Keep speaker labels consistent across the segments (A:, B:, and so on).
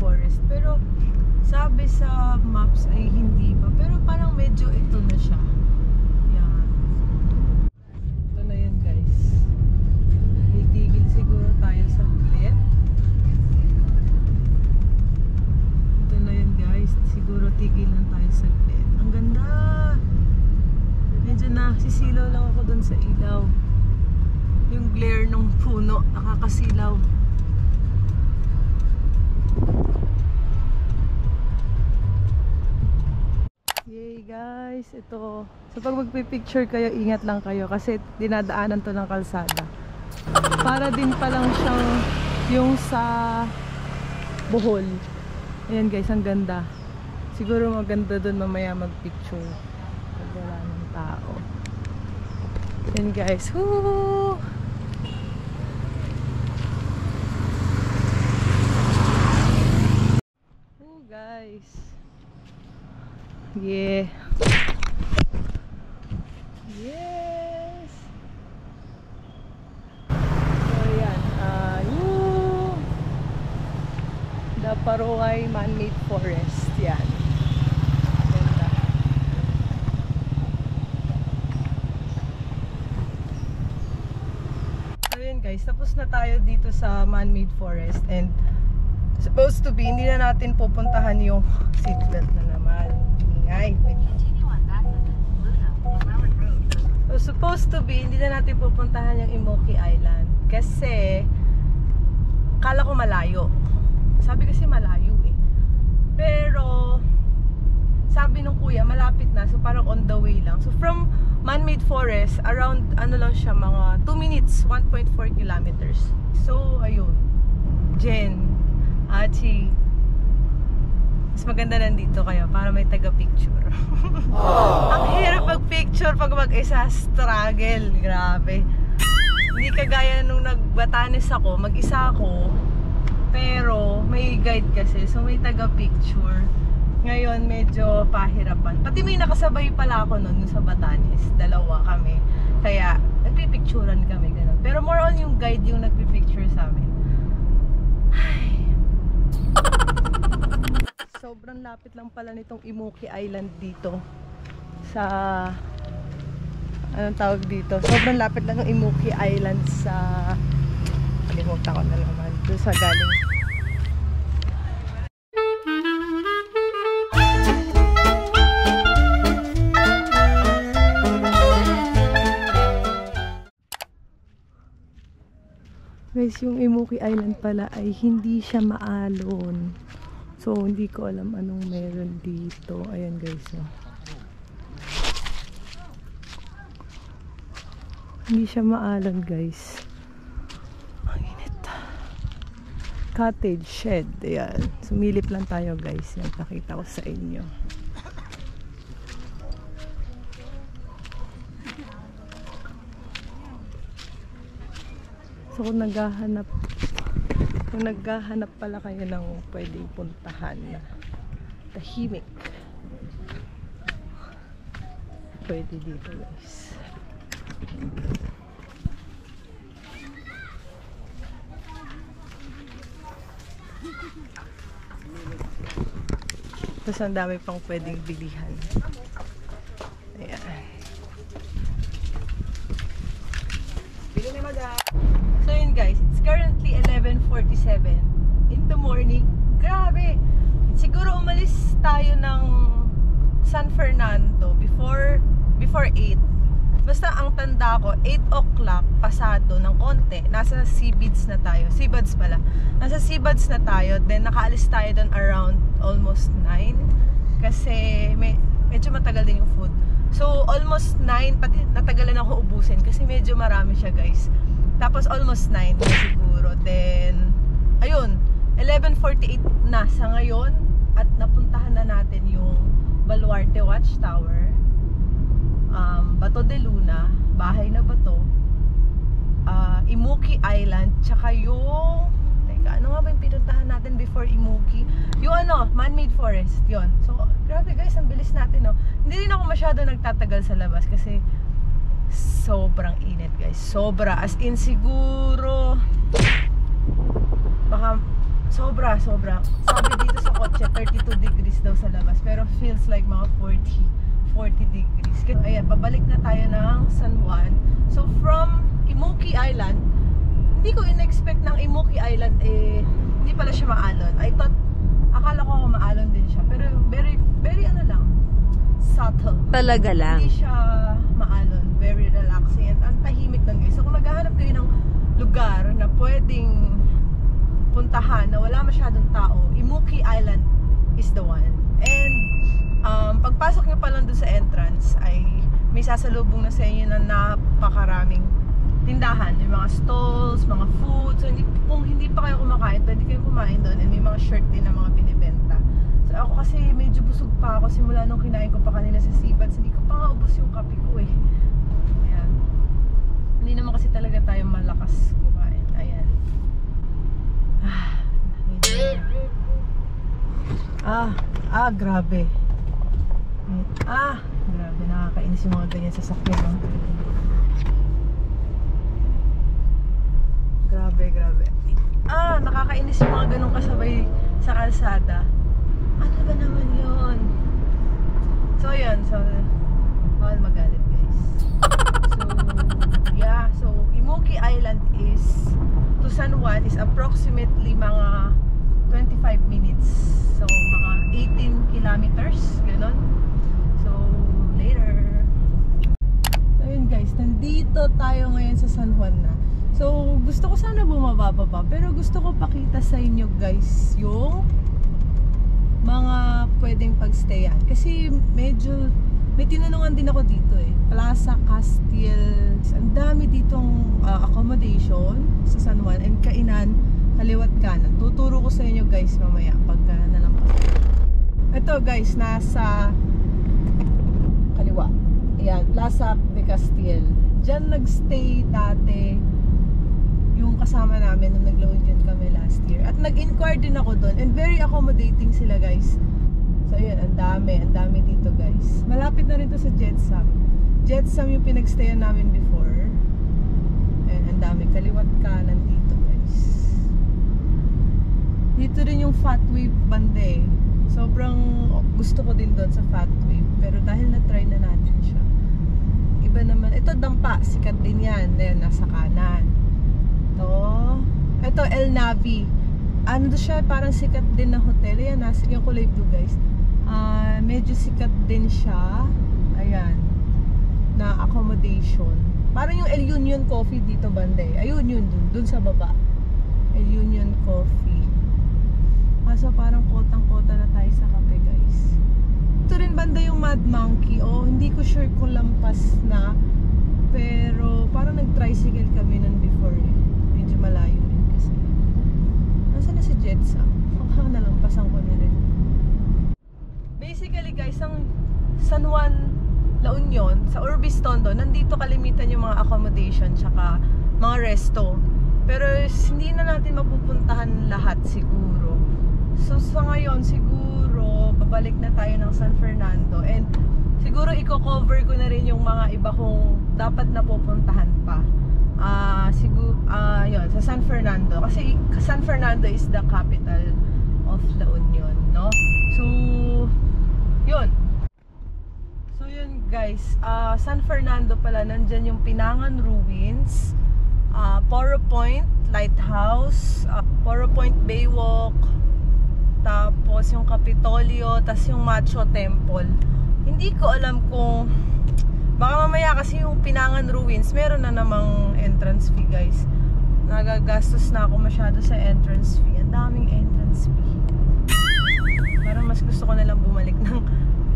A: Forest. Pero sabi sa maps ay hindi pa. Pero parang medyo ito na siya. Yan. Ito na yun guys. Titigil siguro tayo sa ulit. Ito na yun guys. Siguro tigil lang tayo sa ulit. Ang ganda! Medyo nasisilaw lang ako dun sa ilaw. Yung glare ng puno, nakakasilaw. Yay guys, ito. So pag magpipicture kayo, ingat lang kayo kasi dinadaanan to ng kalsada. Para din palang siyang yung sa Bohol. Ayan guys, ang ganda. Siguro maganda dun mamaya magpicture pag wala ng tao. Ayan guys, woo! Guys, yeah, yes. So yan, yung the Paroay Man-Made Forest, yan. Ganda. So yan guys, tapos na tayo dito sa Man-Made Forest and supposed to be, hindi na natin pupuntahan yung seatbelt na naman. Ingay. So, supposed to be, hindi na natin pupuntahan yung Imoki Island. Kasi, kala ko malayo. Sabi kasi malayo eh. Pero, sabi nung kuya, malapit na. So, parang on the way lang. So, from Man-Made Forest, around, ano lang siya, mga 2 minutes, 1.4 kilometers. So, ayun. Jen. Achi, mas maganda nandito kayo para may taga-picture. Ang hirap mag-picture pag mag-isa, struggle, grabe. Hindi kagaya nung nagbatanes ako, mag-isa ako, pero may guide kasi, so may taga-picture. Ngayon medyo pahirapan. Pati may nakasabay pala ako nun sa Batanes, dalawa kami. Kaya nagpipicturean kami, ganun. Pero more on yung guide yung nagpipicture sa amin. Ay. Sobrang lapit lang pala nitong Imoki Island dito sa anong tawag dito, sobrang lapit lang ng Imoki Island sa kalimutan ko na naman doon sa galing guys. Yung Imoki Island pala ay hindi siya maalon. So, hindi ko alam anong meron dito. Ayan guys. Oh. Hindi siya maalon guys. Ang init. Cottage shed. Ayan. Sumilip lang tayo guys. Yan, pakita ko sa inyo. So, kung naghahanap pala kayo ng pwedeng puntahan na tahimik, pwede dito guys. Tapos ang dami pang pwedeng bilihan. Ayan. Bili na madam. So yun guys, it's currently 11:47 in the morning. Grabe! Siguro umalis tayo ng San Fernando before 8. Basta ang tanda ko, 8 o'clock pasado ng konti. Nasa Seabids na tayo. Seabuds pala. Nasa Seabuds na tayo. Then nakaalis tayo doon around almost 9. Kasi medyo matagal din yung food. So almost 9, pati natagalan ako ubusin kasi medyo marami siya guys. Tapos almost 9 na siguro. Then, ayun, 11:48 na sa ngayon. At napuntahan na natin yung Baluarte Watchtower, Bato de Luna, Bahay na Bato, Imoki Island, tsaka yung, teka, ano nga ba yung pinuntahan natin before Imoki? Yung ano, Man-Made Forest, yun. So, grabe guys, ang bilis natin, no? Hindi rin ako masyado nagtatagal sa labas kasi sobrang init guys, sobra, as in siguro baka Sobra. Sabi dito sa kotse, 32 degrees daw sa labas. Pero feels like mga 40 degrees. Ayan, pabalik na tayo ng San Juan. So from Immoki Island, hindi ko in-expect ng Immoki Island hindi pala siya maalon. Akala ko maalon din siya. Pero very ano lang, subtle.
B: Talaga lang.
A: Hindi siya maalon. Very relaxing. And ang tahimik lang guys. So kung naghahanap kayo ng lugar na pwedeng puntahan na wala masyadong tao, Immoki Island is the one. And pagpasok nyo pa lang doon sa entrance ay may sasalubong na sa inyo na napakaraming tindahan, may mga stalls, mga food. So kung hindi pa kayo kumakain, pwede kayo kumain doon, and may mga shirt din na mga binibenta. So ako kasi medyo busog pa ako simula nung kinain ko pa kanina sa Seabads, hindi ko pa nga ubos yung kape ko eh. Ayan. Hindi naman kasi talaga tayo malakas kumain. Ayan. Grabe. Grabe, nakakainis yung mga ganyan sa sakyan. Grabe. Nakakainis yung mga ganong kasabay sa kalsada. Ano ba naman yun? So, yun. So, bawal magalit, guys. So, Immoki Island to San Juan is approximately mga 25 minutes. So, mga 18 kilometers. Ganon. So, later. So, yun guys. Nandito tayo ngayon sa San Juan na. So, gusto ko sana bumababa, pero gusto ko pakita sa inyo guys yung mga pwedeng pagstayan. Kasi medyo may tinanungan din ako dito eh. Plaza Castile. Ang dami ditong accommodation sa San Juan and kainan kaliwat kanan. Tuturo ko sa inyo guys mamaya pagka nalampas. Ito guys, nasa kaliwa. Ayan, Plaza de Castile. Diyan nagstay dati yung kasama namin nung nag-load yun kami last year. At nag-inquire din ako doon and very accommodating sila guys. So yun, ang dami dito guys. Malapit na rin to sa Jetsam. Jetsam yung pinagstayan namin before. And ang dami, kaliwat kanan dito guys. Dito rin yung Fat Wave bande. Sobrang gusto ko din doon sa Fat Wave. Pero dahil na-try na natin siya. Iba naman, ito Dampa, sikat din yan. Ayan, nasa kanan. Ito El Navi. Ano siya, parang sikat din na hotel. Ayan, nasa yung kulay blue guys. Medyo sikat din siya. Ayan, na accommodation. Parang yung El Union Coffee dito bande. Ayun yun, dun sa baba. El Union Coffee. Kaso parang kotang-kota na tayo sa kape guys. Ito rin banda yung Mad Monkey. Hindi ko sure kung lampas na. Pero parang nag-tricycle kami nun before eh. Medyo malayo rin kasi. Nasaan na si Jetsam? Nalampasan ko na rin. Basically guys, ang San Juan, La Union, sa Urbis Tondo, nandito kalimitan yung mga accommodation tsaka mga resto. Pero hindi na natin mapupuntahan lahat siguro. So sa ngayon siguro babalik na tayo ng San Fernando and siguro i-cover ko na rin yung mga iba kong dapat na pupuntahan pa. Siguro yun, sa San Fernando kasi San Fernando is the capital of La Union, no? So yun. So yun guys, San Fernando pala, nandyan yung Pinangan Ruins, Poro Point Lighthouse, Poro Point Baywalk, tapos yung Capitolio, tas yung Macho Temple. Hindi ko alam kung baka mamaya kasi yung Pinangan Ruins meron na namang entrance fee guys. Nagagastos na ako masyado sa entrance fee. Ang daming entrance fee. Parang mas gusto ko na lang bumalik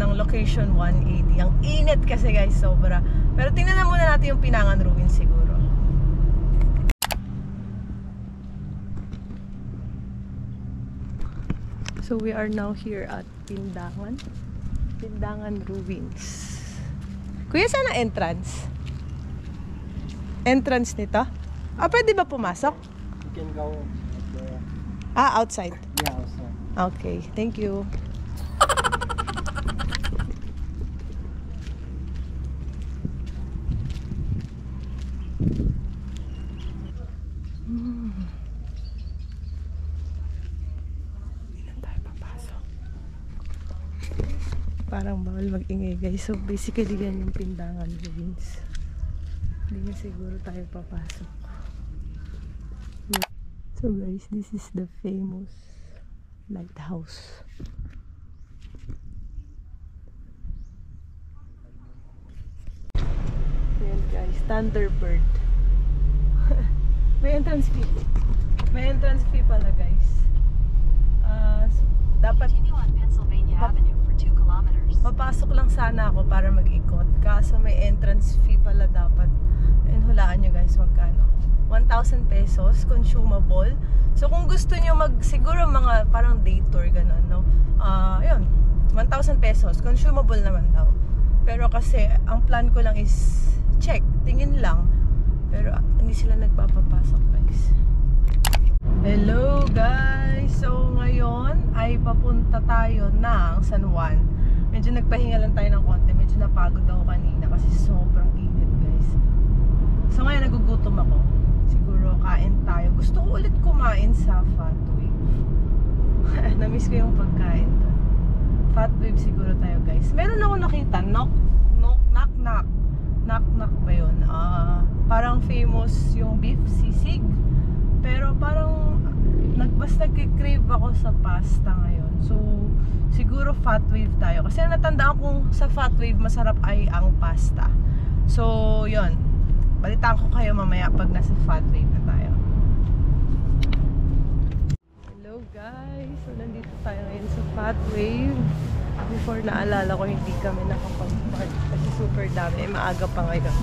A: ng location 180. Ang init kasi guys, sobra. Pero tingnan na muna natin yung Pinangan Ruins siguro. So we are now here at Pinangan Ruins. Kuya, saan ang entrance? Entrance nito? Pwede ba pumasok?
C: You can go there.
A: Outside?
C: Yeah, outside.
A: Okay, thank you. bawal mag-ingay guys. So basically yan yung Pindangan Ruins. Hindi na siguro tayo papasok. So guys, this is the famous lighthouse. Ayan guys, Thunderbird. May entrance fee. May entrance fee pala guys. So, dapat
B: Continue on Pennsylvania Avenue for 2 kilometers.
A: papasok lang sana ako para mag-ikot. Kaso may entrance fee pala dapat. And hulaan nyo guys magkano. 1,000 pesos, consumable. So kung gusto nyo siguro mga parang day tour ganun, no? Yun, 1,000 pesos, consumable naman daw. Pero kasi ang plan ko lang is check, tingin lang. Pero hindi sila nagpapapasok guys. Hello guys! So ngayon ay papunta tayo ng San Juan. Medyo nagpahinga lang tayo ng konti. Medyo napagod ako kanina kasi sobrang init guys. So ngayon nagugutom ako. Siguro kain tayo. Gusto ko ulit kumain sa Fat Wave. Namiss ko yung pagkain doon. Fat Wave siguro tayo guys. Meron ako nakita. Knock ba yun? Parang famous yung beef sisig. Pero parang basta nagkikrave ako sa pasta ngayon. So siguro Fat Wave tayo. Kasi natandaan kong sa Fat Wave masarap ay ang pasta. So yun. Balitaan ko kayo mamaya pag nasa Fat Wave na tayo. Hello guys! So nandito tayo ngayon sa Fat Wave. Before naalala ko hindi kami nakapag-park kasi super dami. Maaga pa ngayon.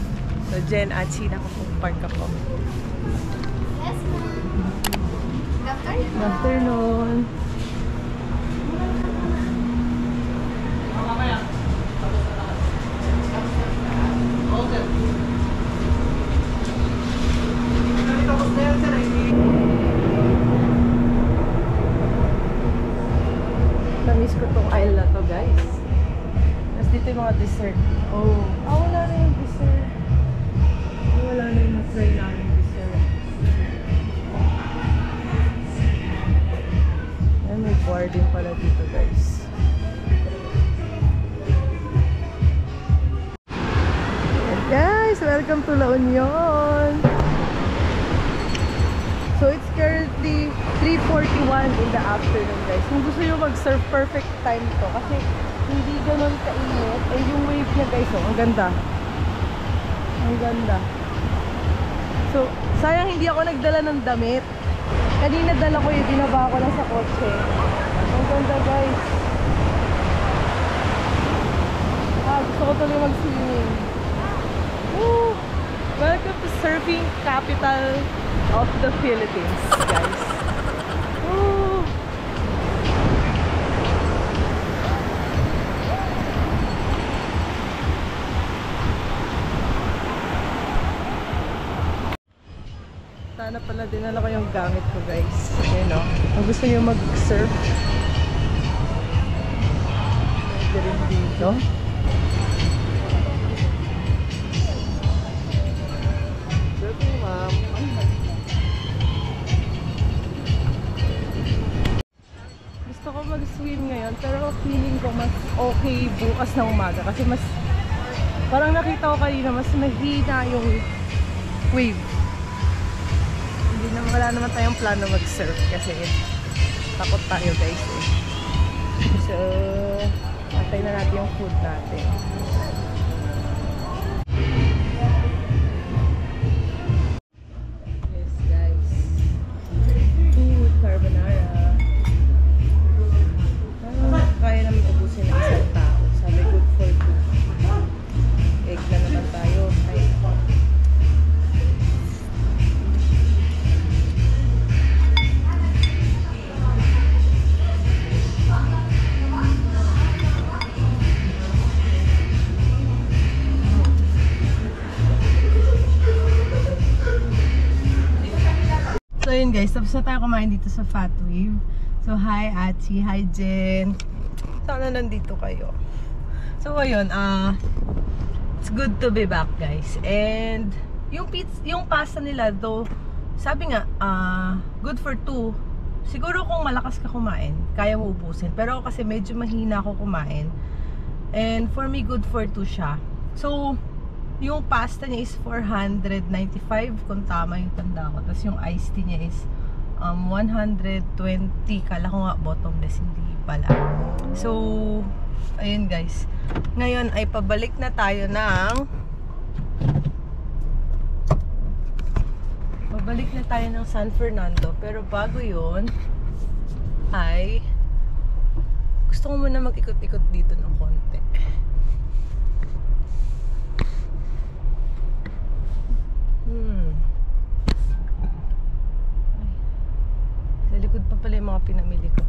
A: So Jen at si nakapag-park ako.
B: Yes, ma'am. Good afternoon.
A: Good afternoon. Namiss ko tong aisle na to guys. Tapos dito yung mga dessert. Oh, wala na yung dessert. Wala na yung na-try namin dessert. Ayan, may bar din pala dito guys. Ayan guys, welcome to La Union. So it's currently 3:41 in the afternoon guys. Kung gusto nyo mag-surf, perfect time to. Kasi hindi ganun kainit. And yung wave niya guys, oh, ang ganda. Ang ganda. So, sayang hindi ako nagdala ng damit. Kanina dala ko yung binaba ko lang sa kotse. Ang ganda guys. Gusto ko tuloy mag-swimming. Woo! Welcome to surfing capital of the Philippines, guys. Woo! Sana pala dinala ko yung gamit ko guys. Ayan o. Kung gusto nyo mag-surf, pwede rin dito. Surfing ma'am. Gusto ko mag-swim ngayon pero feeling ko mas okay bukas na umaga. Kasi mas, parang nakita ko kanina, mas mahina yung wave. Wala naman tayong plano mag-surf kasi takot tayo guys eh. So, atay na natin yung food natin. Yes guys. Food, carbonara. Kaya namin ubusin ng isang tao. Sabi good for two. Egg na naman tayo. Ay, so yun guys, tapos na tayo kumain dito sa Fat Wave. So hi Achi, hi Jen. Sana nandito kayo. So ayun, it's good to be back guys. And yung pasta nila though, sabi nga, good for two. Siguro kung malakas ka kumain, kaya mo ubusin. Pero kasi medyo mahina ako kumain. And for me, good for 2 siya. So, yung pasta niya is 495 kung tama yung tanda ko. Tapos yung iced tea niya is 120. Kala ko nga bottomless, hindi pala. So, ayun guys. Ngayon ay pabalik na tayo ng San Fernando. Pero bago yun ay gusto ko muna mag-ikot-ikot dito ng konti. Sa likod pa pala yung mga pinamili ko.